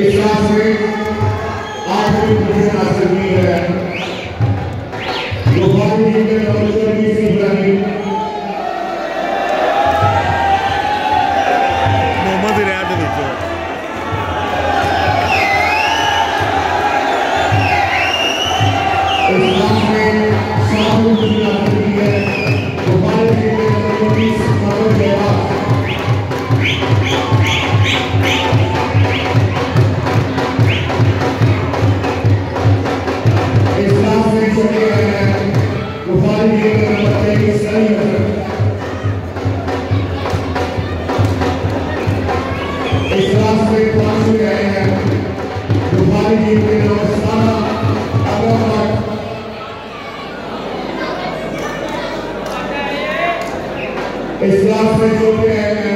इस क्लास में आठवीं पोजीशन हासिल की है बुखारी टीम के नंबर 24 इब्राहिम मोहम्मद रियाद नीचे इस क्लास में सातवीं पोजीशन हासिल की है बुखारी टीम के नंबर 20 मोहम्मद रियाद इस क्लास में पांचवें गए हैं बुखारी टीम के नंबर 17 अब्राहम। इस क्लास में चौथे गए हैं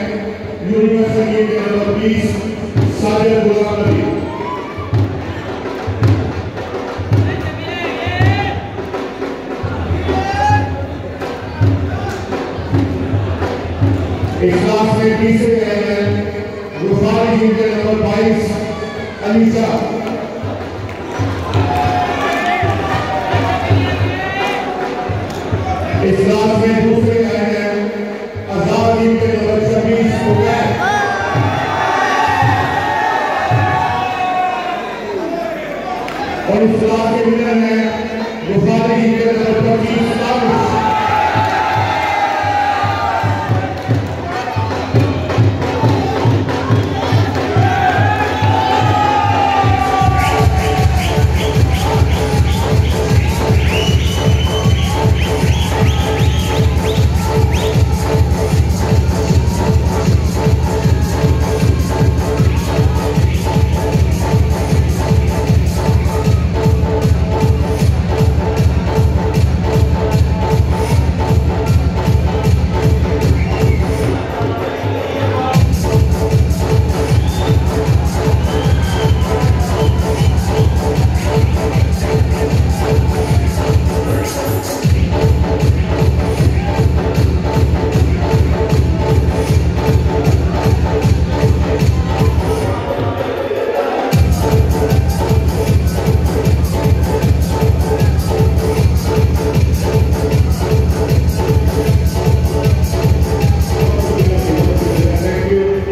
यूनिवर्सिटी के नंबर 20 साजिद गुलाम नबी। इस क्लास में तीसरे गए हैं बुखारी टीम के नंबर 22 अलीशा। इस क्लास में दूसरे गए हैं आजाद टीम के नंबर 26 उबैद। और इस क्लास के विनर हैं